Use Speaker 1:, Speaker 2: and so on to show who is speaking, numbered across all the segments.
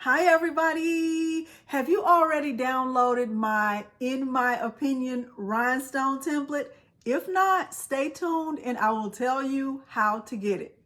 Speaker 1: Hi everybody! Have you already downloaded my, in my opinion, rhinestone template? If not, stay tuned and I will tell you how to get it.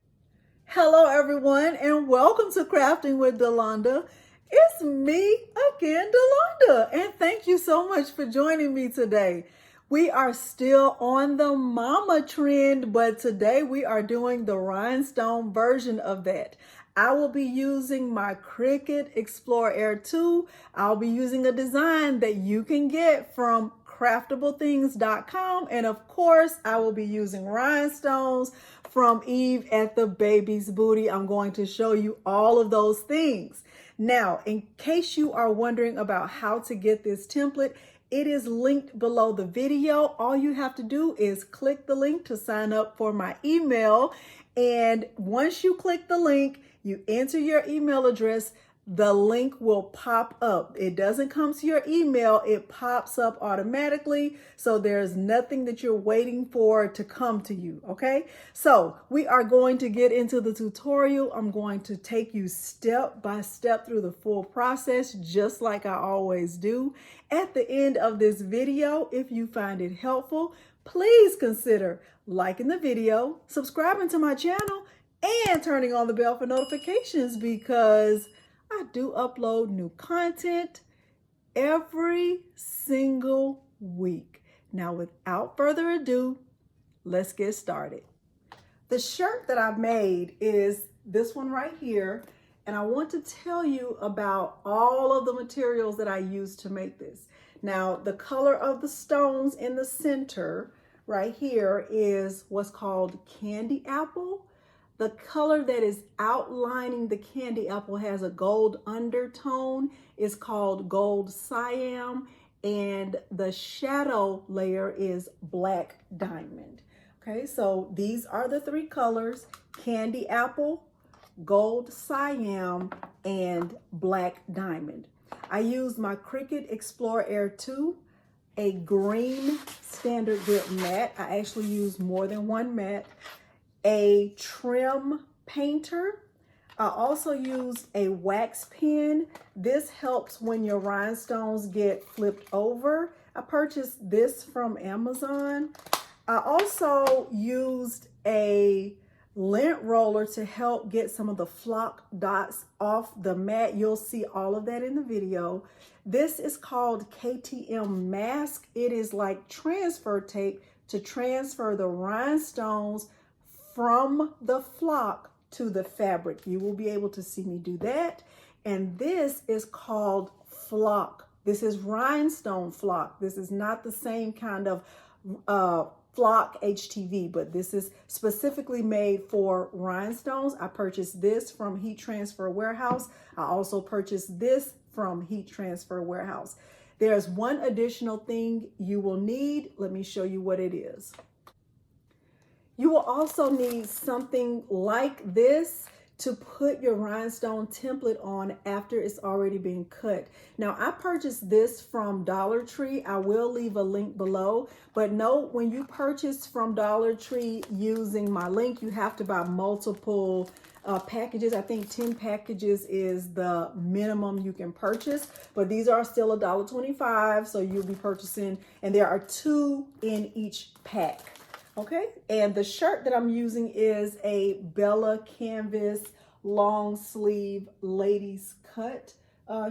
Speaker 1: Hello everyone and welcome to Crafting with Delonda. It's me again, Delonda, and thank you so much for joining me today. We are still on the mama trend, but today we are doing the rhinestone version of that. I will be using my Cricut Explore Air 2. I'll be using a design that you can get from craftabletthings.com. And of course, I will be using rhinestones from Eve at the Baby's Booty. I'm going to show you all of those things. Now, in case you are wondering about how to get this template, it is linked below the video. All you have to do is click the link to sign up for my email. And once you click the link, you enter your email address, the link will pop up. It doesn't come to your email, it pops up automatically. So there's nothing that you're waiting for to come to you, okay? So we are going to get into the tutorial. I'm going to take you step by step through the full process, just like I always do. At the end of this video, if you find it helpful, please consider liking the video, subscribing to my channel, and turning on the bell for notifications because I do upload new content every single week. Now, without further ado, let's get started. The shirt that I've made is this one right here, and I want to tell you about all of the materials that I used to make this. Now, the color of the stones in the center right here is what's called candy apple. The color that is outlining the candy apple has a gold undertone. It's called gold cyan, and the shadow layer is black diamond. Okay, so these are the three colors: candy apple, gold cyan, and black diamond. I used my Cricut Explore Air 2, a green standard grip mat. I actually used more than one mat. A trim painter. I also used a wax pen. This helps when your rhinestones get flipped over. I purchased this from Amazon. I also used a lint roller to help get some of the flock dots off the mat. You'll see all of that in the video. This is called KTM mask. It is like transfer tape to transfer the rhinestones from the flock to the fabric. You will be able to see me do that. And this is called flock. This is rhinestone flock. This is not the same kind of flock HTV, but this is specifically made for rhinestones. I purchased this from Heat Transfer Warehouse. I also purchased this from Heat Transfer Warehouse. There's one additional thing you will need. Let me show you what it is. You will also need something like this to put your rhinestone template on after it's already been cut. Now, I purchased this from Dollar Tree. I will leave a link below, but note when you purchase from Dollar Tree using my link, you have to buy multiple packages. I think 10 packages is the minimum you can purchase, but these are still $1.25, so you'll be purchasing, and there are 2 in each pack. Okay, and the shirt that I'm using is a Bella Canvas long sleeve ladies cut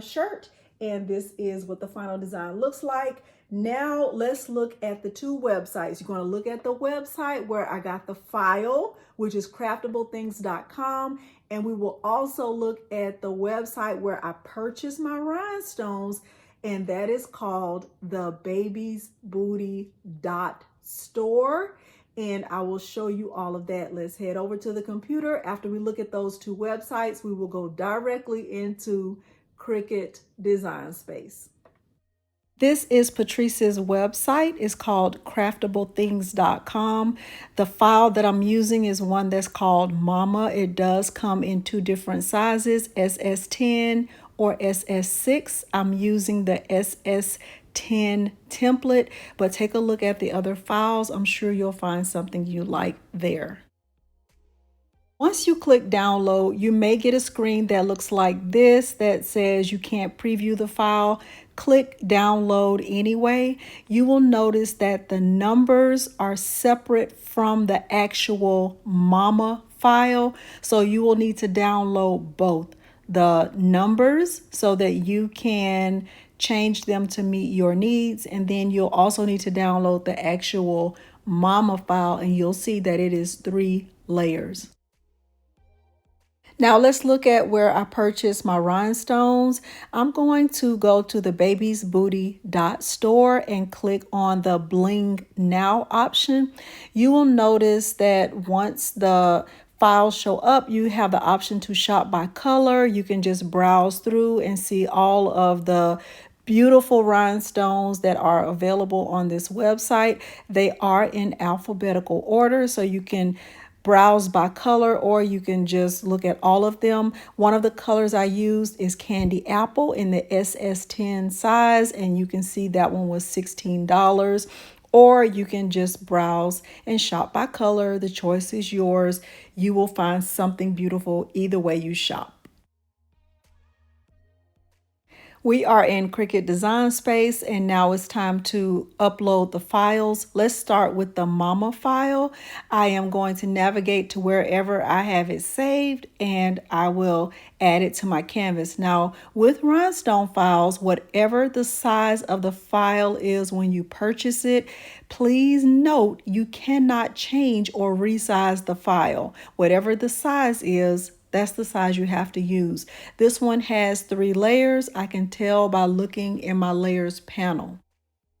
Speaker 1: shirt, and this is what the final design looks like. Now let's look at the 2 websites. You're going to look at the website where I got the file, which is craftabletthings.com, and we will also look at the website where I purchased my rhinestones, and that is called thebabysbooty.store. And I will show you all of that. Let's head over to the computer. After we look at those 2 websites, we will go directly into Cricut Design Space. This is Patrice's website. It's called craftabletthings.com. The file that I'm using is one that's called Mama. It does come in 2 different sizes, SS10 or SS6. I'm using the SS10 template, but take a look at the other files. I'm sure you'll find something you like there. Once you click download, you may get a screen that looks like this that says you can't preview the file. Click download anyway. You will notice that the numbers are separate from the actual mama file. So you will need to download both the numbers so that you can change them to meet your needs. And then you'll also need to download the actual mama file, and you'll see that it is 3 layers. Now let's look at where I purchased my rhinestones. I'm going to go to the thebabysbooty.store and click on the Bling Now option. You will notice that once the files show up, you have the option to shop by color. You can just browse through and see all of the beautiful rhinestones that are available on this website. They are in alphabetical order, so you can browse by color, or you can just look at all of them. One of the colors I used is Candy Apple in the SS10 size, and you can see that one was $16. Or you can just browse and shop by color. The choice is yours. You will find something beautiful either way you shop. We are in Cricut Design Space, and now it's time to upload the files. Let's start with the mama file. I am going to navigate to wherever I have it saved, and I will add it to my canvas. Now, with rhinestone files, whatever the size of the file is when you purchase it, please note you cannot change or resize the file. Whatever the size is, that's the size you have to use. This one has 3 layers. I can tell by looking in my layers panel.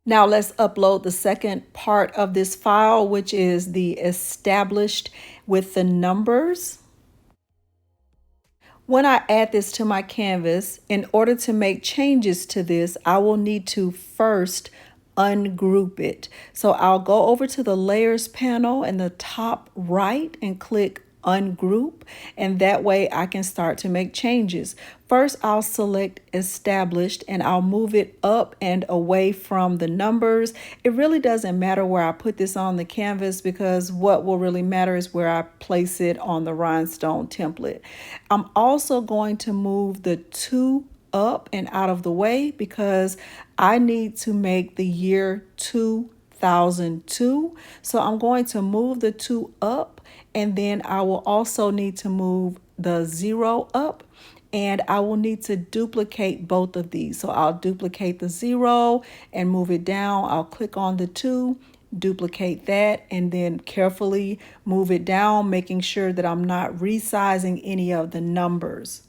Speaker 1: Now let's upload the second part of this file, which is the established with the numbers. When I add this to my canvas, in order to make changes to this, I will need to first ungroup it. So I'll go over to the layers panel in the top right and click ungroup, and that way I can start to make changes. First, I'll select established and I'll move it up and away from the numbers. It really doesn't matter where I put this on the canvas, because what will really matter is where I place it on the rhinestone template. I'm also going to move the 2 up and out of the way because I need to make the year 2002. So I'm going to move the 2 up, and then I will also need to move the 0 up, and I will need to duplicate both of these. So I'll duplicate the 0 and move it down. I'll click on the 2, duplicate that, and then carefully move it down, making sure that I'm not resizing any of the numbers.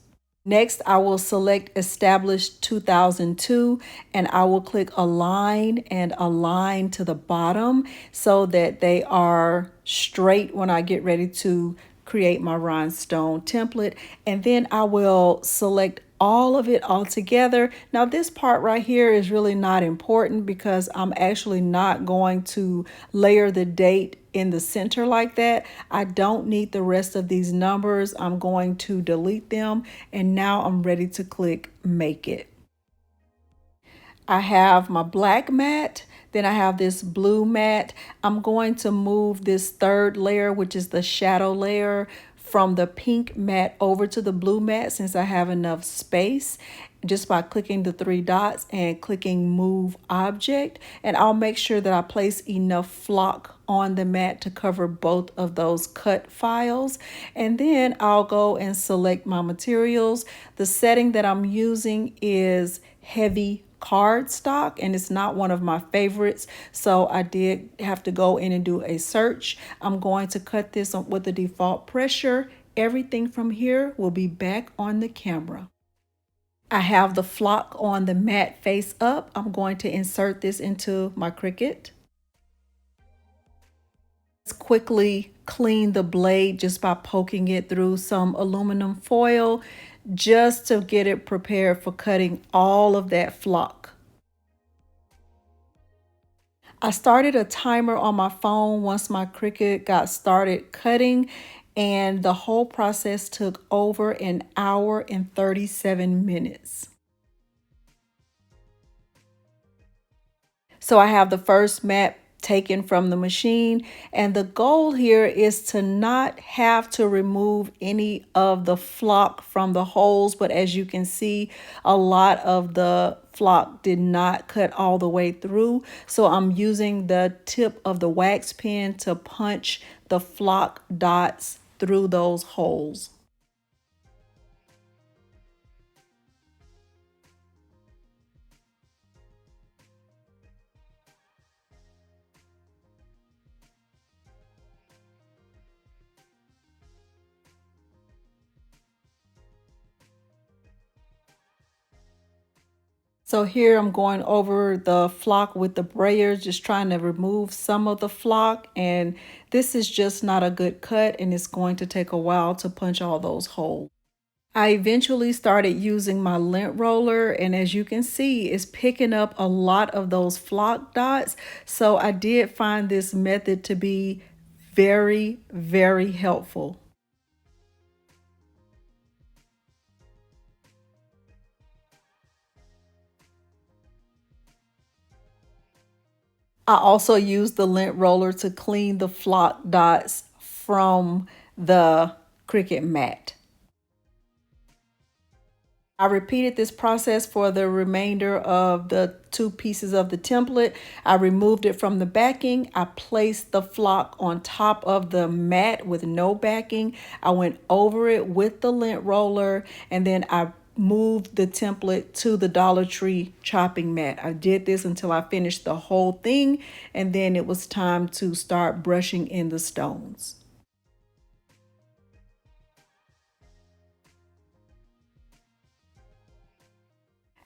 Speaker 1: Next, I will select established 2002, and I will click align and align to the bottom so that they are straight when I get ready to create my rhinestone template. And then I will select all of it all together. Now this part right here is really not important because I'm actually not going to layer the date in the center like that. I don't need the rest of these numbers. I'm going to delete them, and now I'm ready to click make it. I have my black mat, then I have this blue mat. I'm going to move this 3rd layer, which is the shadow layer, from the pink mat over to the blue mat since I have enough space, just by clicking the 3 dots and clicking move object. And I'll make sure that I place enough flock on the mat to cover both of those cut files. And then I'll go and select my materials. The setting that I'm using is heavy cardstock, and it's not one of my favorites, so I did have to go in and do a search. I'm going to cut this with the default pressure. Everything from here will be back on the camera. I have the flock on the mat face up. I'm going to insert this into my Cricut. Let's quickly clean the blade just by poking it through some aluminum foil, just to get it prepared for cutting all of that flock. I started a timer on my phone once my Cricut got started cutting, and the whole process took over an hour and 37 minutes. So I have the first mat taken from the machine. And the goal here is to not have to remove any of the flock from the holes. But as you can see, a lot of the flock did not cut all the way through. So I'm using the tip of the wax pen to punch the flock dots through those holes. So here I'm going over the flock with the brayer, just trying to remove some of the flock. And this is just not a good cut, and it's going to take a while to punch all those holes. I eventually started using my lint roller, and as you can see, it's picking up a lot of those flock dots. So I did find this method to be very, very helpful. I also used the lint roller to clean the flock dots from the Cricut mat. I repeated this process for the remainder of the two pieces of the template. I removed it from the backing. I placed the flock on top of the mat with no backing. I went over it with the lint roller, and then I moved the template to the Dollar Tree chopping mat. I did this until I finished the whole thing, and then it was time to start brushing in the stones.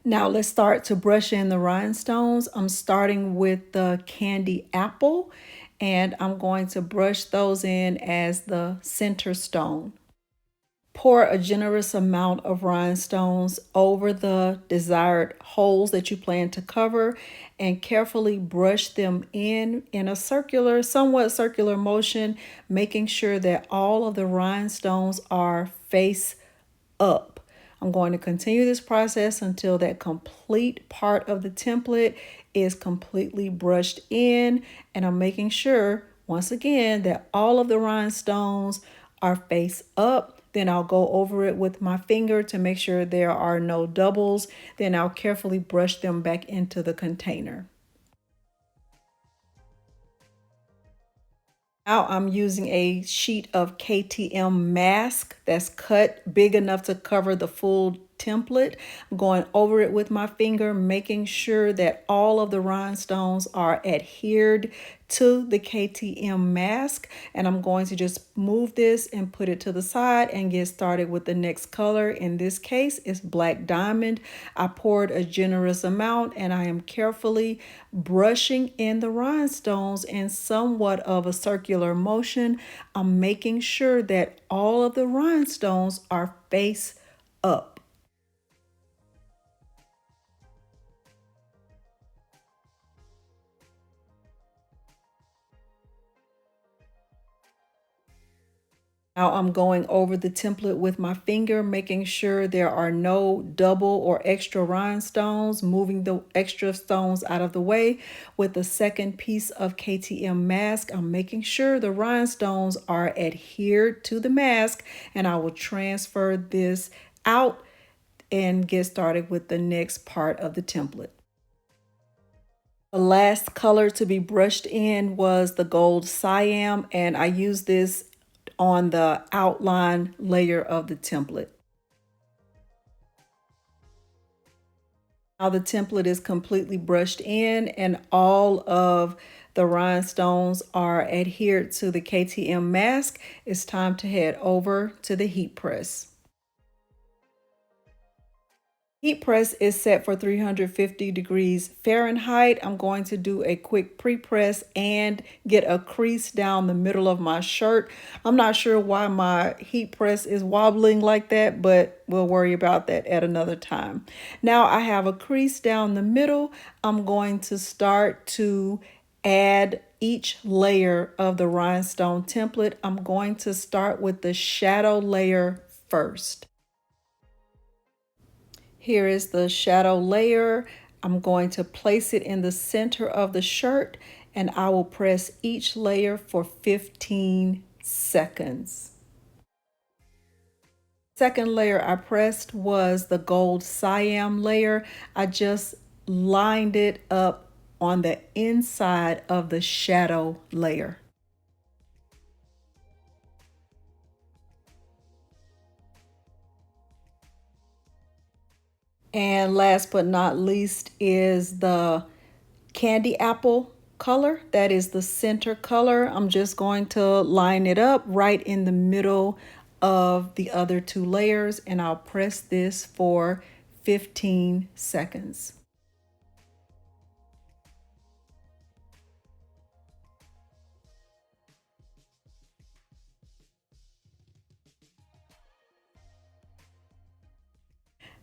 Speaker 1: Now let's start to brush in the rhinestones. I'm starting with the candy apple, and I'm going to brush those in as the center stone. Pour a generous amount of rhinestones over the desired holes that you plan to cover, and carefully brush them in a circular, somewhat circular motion, making sure that all of the rhinestones are face up. I'm going to continue this process until that complete part of the template is completely brushed in, and I'm making sure, once again, that all of the rhinestones are face up. Then I'll go over it with my finger to make sure there are no doubles. Then I'll carefully brush them back into the container. Now I'm using a sheet of KTM mask that's cut big enough to cover the full template. I'm going over it with my finger, making sure that all of the rhinestones are adhered to the KTM mask. And I'm going to just move this and put it to the side and get started with the next color. In this case, it's Black Diamond. I poured a generous amount, and I am carefully brushing in the rhinestones in somewhat of a circular motion. I'm making sure that all of the rhinestones are face up. Now I'm going over the template with my finger, making sure there are no double or extra rhinestones, moving the extra stones out of the way. With the second piece of KTM mask, I'm making sure the rhinestones are adhered to the mask, and I will transfer this out and get started with the next part of the template. The last color to be brushed in was the gold cyan, and I used this on the outline layer of the template. Now the template is completely brushed in, and all of the rhinestones are adhered to the KTM mask. It's time to head over to the heat press. Heat press is set for 350 degrees Fahrenheit. I'm going to do a quick pre-press and get a crease down the middle of my shirt. I'm not sure why my heat press is wobbling like that, but we'll worry about that at another time. Now I have a crease down the middle. I'm going to start to add each layer of the rhinestone template. I'm going to start with the shadow layer first. Here is the shadow layer. I'm going to place it in the center of the shirt, and I will press each layer for 15 seconds. Second layer I pressed was the gold cyan layer. I just lined it up on the inside of the shadow layer. And last but not least is the candy apple color. That is the center color. I'm just going to line it up right in the middle of the other two layers, and I'll press this for 15 seconds.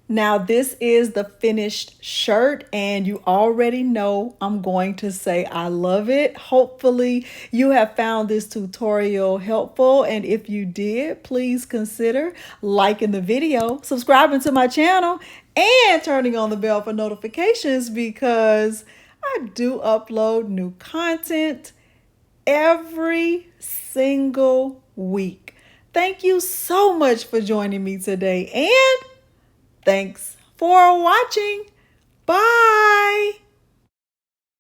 Speaker 1: Now this is the finished shirt, and you already know I'm going to say I love it. Hopefully you have found this tutorial helpful, and if you did, please consider liking the video, subscribing to my channel, and turning on the bell for notifications, because I do upload new content every single week. Thank you so much for joining me today, and thanks for watching. Bye.